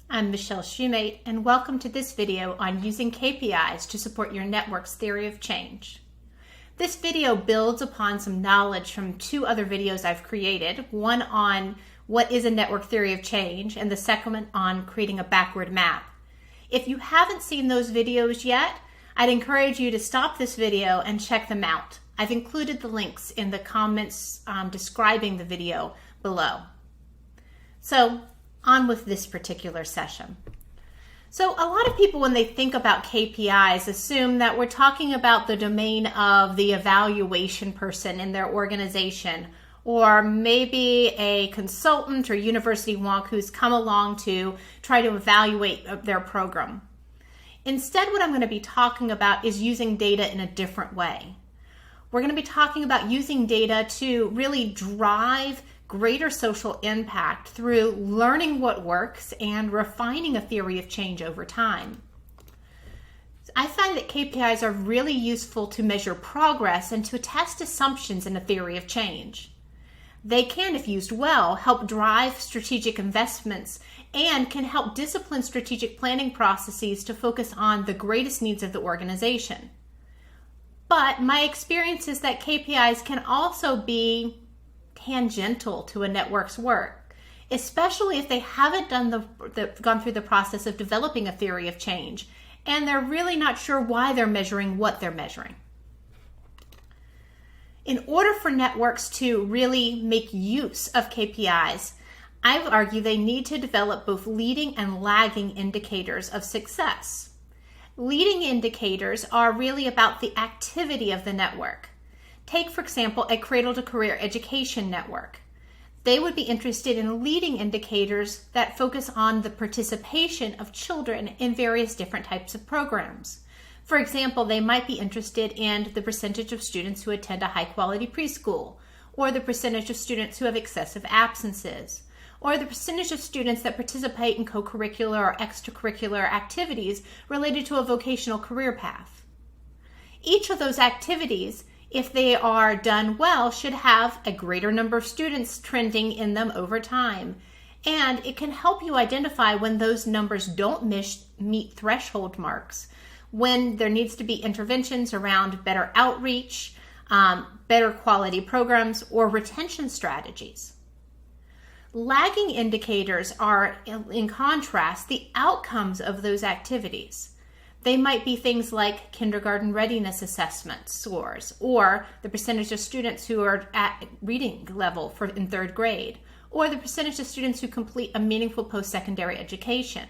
I'm Michelle Shoemate, and welcome to this video on using KPIs to support your network's theory of change. This video builds upon some knowledge from two other videos I've created, one on what is a network theory of change and the second on creating a backward map. If you haven't seen those videos yet, I'd encourage you to stop this video and check them out. I've included the links in the comments describing the video below. So, on with this particular session. So a lot of people, when they think about KPIs, assume that we're talking about the domain of the evaluation person in their organization, or maybe a consultant or university wonk who's come along to try to evaluate their program. Instead, what I'm going to be talking about is using data in a different way. We're going to be talking about using data to really drive greater social impact through learning what works and refining a theory of change over time. I find that KPIs are really useful to measure progress and to test assumptions in a theory of change. They can, if used well, help drive strategic investments and can help discipline strategic planning processes to focus on the greatest needs of the organization. But my experience is that KPIs can also be tangential to a network's work, especially if they haven't gone through the process of developing a theory of change and they're really not sure why they're measuring what they're measuring. In order for networks to really make use of KPIs, I would argue they need to develop both leading and lagging indicators of success. Leading indicators are really about the activity of the network. Take, for example, a cradle-to-career education network. They would be interested in leading indicators that focus on the participation of children in various different types of programs. For example, they might be interested in the percentage of students who attend a high-quality preschool, or the percentage of students who have excessive absences, or the percentage of students that participate in co-curricular or extracurricular activities related to a vocational career path. Each of those activities, if they are done well, should have a greater number of students trending in them over time. And it can help you identify when those numbers don't meet threshold marks, when there needs to be interventions around better outreach, better quality programs, or retention strategies. Lagging indicators are, in contrast, the outcomes of those activities. They might be things like kindergarten readiness assessment scores, or the percentage of students who are at reading level in third grade, or the percentage of students who complete a meaningful post-secondary education.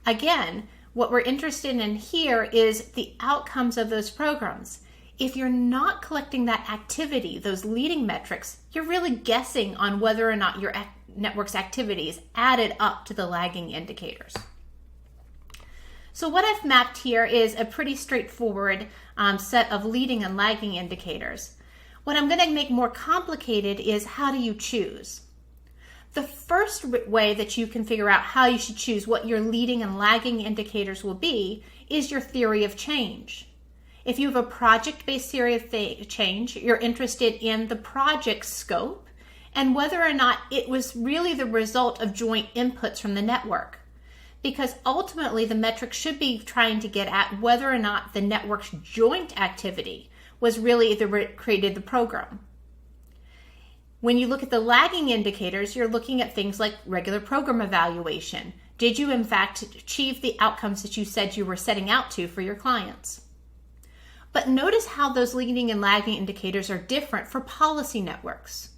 Again, what we're interested in here is the outcomes of those programs. If you're not collecting that activity, those leading metrics, you're really guessing on whether or not your network's activities added up to the lagging indicators. So what I've mapped here is a pretty straightforward set of leading and lagging indicators. What I'm going to make more complicated is how do you choose? The first way that you can figure out how you should choose what your leading and lagging indicators will be is your theory of change. If you have a project-based theory of change, you're interested in the project scope and whether or not it was really the result of joint inputs from the network. Because ultimately the metric should be trying to get at whether or not the network's joint activity was really created the program. When you look at the lagging indicators, you're looking at things like regular program evaluation. Did you in fact achieve the outcomes that you said you were setting out to for your clients? But notice how those leading and lagging indicators are different for policy networks.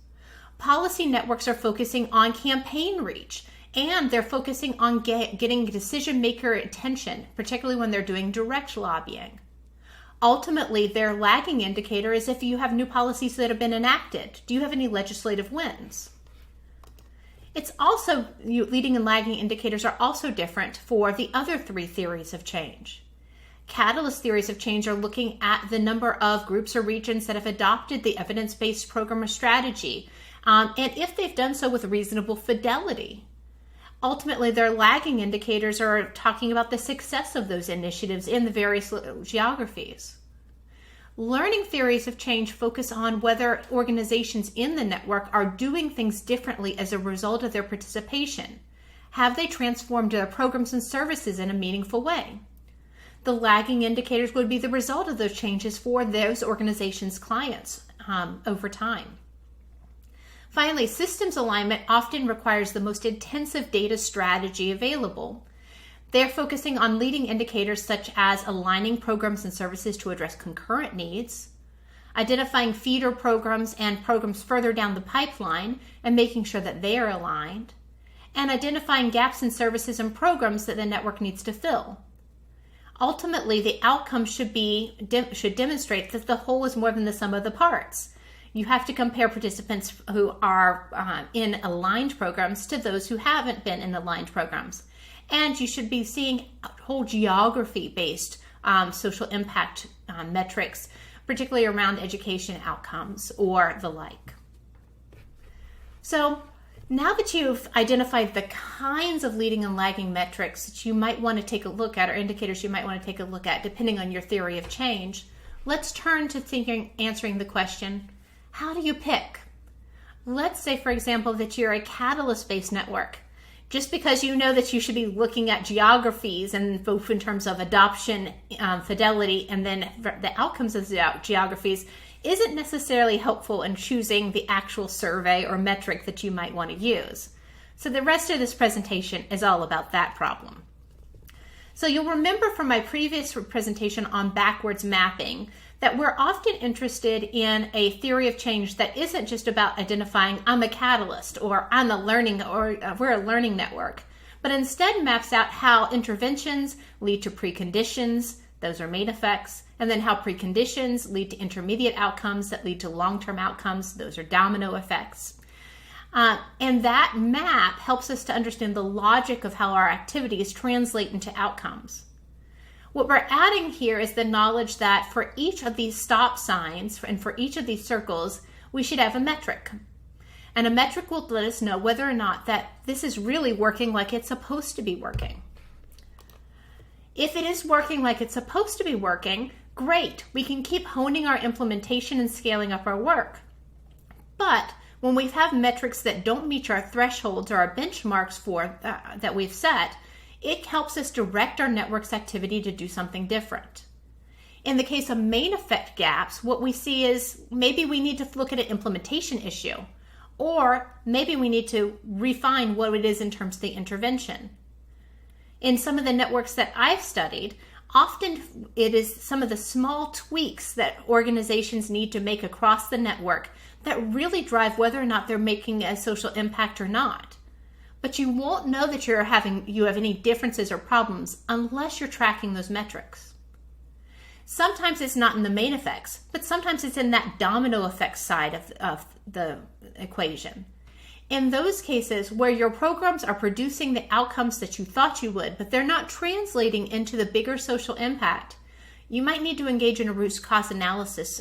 Policy networks are focusing on campaign reach, and they're focusing on getting decision maker attention, particularly when they're doing direct lobbying. Ultimately, their lagging indicator is if you have new policies that have been enacted. Do you have any legislative wins? It's also, leading and lagging indicators are also different for the other three theories of change. Catalyst theories of change are looking at the number of groups or regions that have adopted the evidence-based program or strategy, and if they've done so with reasonable fidelity. Ultimately, their lagging indicators are talking about the success of those initiatives in the various geographies. Learning theories of change focus on whether organizations in the network are doing things differently as a result of their participation. Have they transformed their programs and services in a meaningful way? The lagging indicators would be the result of those changes for those organizations' clients over time. Finally, systems alignment often requires the most intensive data strategy available. They're focusing on leading indicators such as aligning programs and services to address concurrent needs, identifying feeder programs and programs further down the pipeline and making sure that they are aligned, and identifying gaps in services and programs that the network needs to fill. Ultimately, the outcome should demonstrate that the whole is more than the sum of the parts. You have to compare participants who are in aligned programs to those who haven't been in aligned programs. And you should be seeing whole geography-based social impact metrics, particularly around education outcomes or the like. So now that you've identified the kinds of leading and lagging metrics that you might want to take a look at, or indicators you might want to take a look at depending on your theory of change, let's turn to answering the question, how do you pick? Let's say, for example, that you're a catalyst-based network. Just because you know that you should be looking at geographies, and both in terms of adoption, fidelity, and then the outcomes of the geographies, isn't necessarily helpful in choosing the actual survey or metric that you might want to use. So the rest of this presentation is all about that problem. So you'll remember from my previous presentation on backwards mapping that we're often interested in a theory of change that isn't just about identifying I'm a catalyst or I'm a learning or we're a learning network, but instead maps out how interventions lead to preconditions, those are main effects, and then how preconditions lead to intermediate outcomes that lead to long-term outcomes, those are domino effects. And that map helps us to understand the logic of how our activities translate into outcomes. What we're adding here is the knowledge that for each of these stop signs and for each of these circles, we should have a metric. And a metric will let us know whether or not that this is really working like it's supposed to be working. If it is working like it's supposed to be working, great. We can keep honing our implementation and scaling up our work. But when we have metrics that don't meet our thresholds or our benchmarks for that we've set, it helps us direct our network's activity to do something different. In the case of main effect gaps, what we see is maybe we need to look at an implementation issue, or maybe we need to refine what it is in terms of the intervention. In some of the networks that I've studied, often it is some of the small tweaks that organizations need to make across the network that really drive whether or not they're making a social impact or not. But you won't know that you have any differences or problems unless you're tracking those metrics. Sometimes it's not in the main effects, but sometimes it's in that domino effect side of the equation. In those cases where your programs are producing the outcomes that you thought you would, but they're not translating into the bigger social impact, you might need to engage in a root cause analysis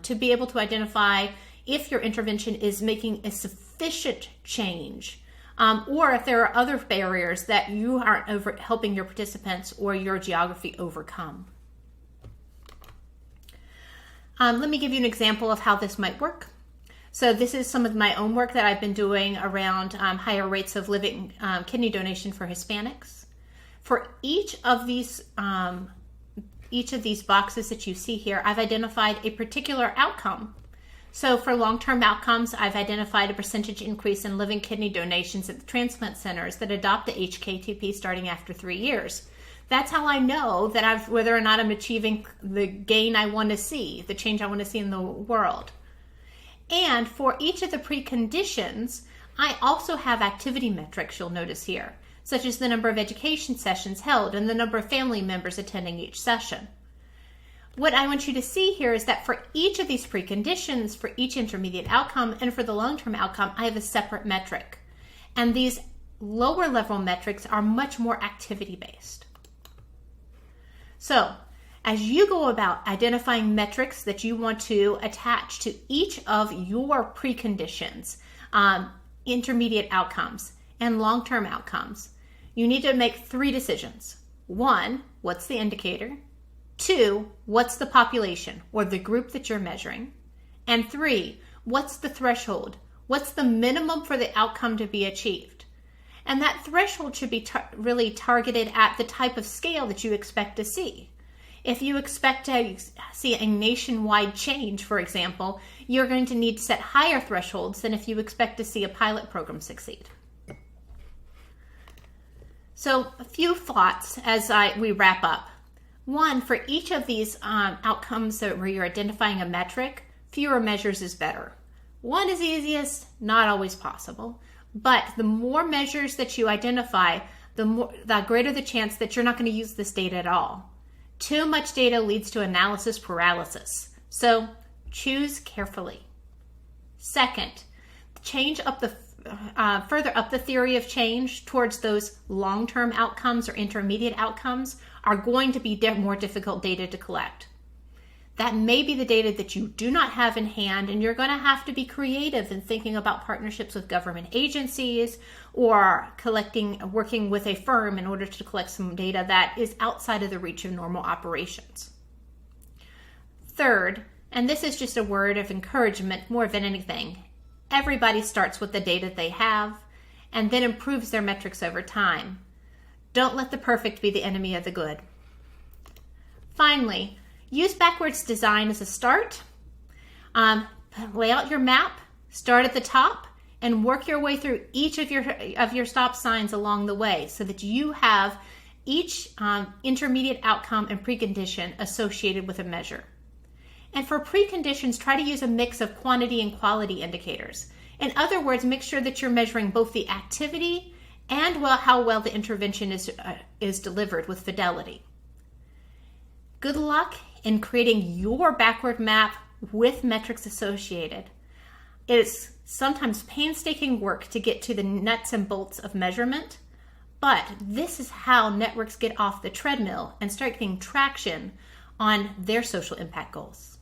to be able to identify if your intervention is making a sufficient change, or if there are other barriers that you aren't helping your participants or your geography overcome. Let me give you an example of how this might work. So this is some of my own work that I've been doing around higher rates of living kidney donation for Hispanics. For each of these boxes that you see here, I've identified a particular outcome. So for long-term outcomes, I've identified a percentage increase in living kidney donations at the transplant centers that adopt the HKTP starting after 3 years. That's how I know that whether or not I'm achieving the gain I want to see, the change I want to see in the world. And for each of the preconditions, I also have activity metrics you'll notice here, such as the number of education sessions held and the number of family members attending each session. What I want you to see here is that for each of these preconditions, for each intermediate outcome, and for the long-term outcome, I have a separate metric. And these lower level metrics are much more activity-based. So, as you go about identifying metrics that you want to attach to each of your preconditions, intermediate outcomes, and long-term outcomes, you need to make 3 decisions. 1, what's the indicator? 2, what's the population or the group that you're measuring? And 3, what's the threshold? What's the minimum for the outcome to be achieved? And that threshold should be really targeted at the type of scale that you expect to see. If you expect to see a nationwide change, for example, you're going to need to set higher thresholds than if you expect to see a pilot program succeed. So a few thoughts as we wrap up. One, for each of these outcomes where you're identifying a metric, fewer measures is better. One is easiest, not always possible, but the more measures that you identify, the greater the chance that you're not going to use this data at all. Too much data leads to analysis paralysis, so choose carefully. Second, further up the theory of change towards those long-term outcomes or intermediate outcomes are going to be more difficult data to collect. That may be the data that you do not have in hand, and you're going to have to be creative in thinking about partnerships with government agencies or working with a firm in order to collect some data that is outside of the reach of normal operations. Third, and this is just a word of encouragement more than anything, everybody starts with the data they have and then improves their metrics over time. Don't let the perfect be the enemy of the good. Finally, use backwards design as a start. Lay out your map, start at the top, and work your way through each of your stop signs along the way so that you have each intermediate outcome and precondition associated with a measure. And for preconditions, try to use a mix of quantity and quality indicators. In other words, make sure that you're measuring both the activity and how well the intervention is delivered with fidelity. Good luck in creating your backward map with metrics associated. It's sometimes painstaking work to get to the nuts and bolts of measurement, but this is how networks get off the treadmill and start getting traction on their social impact goals.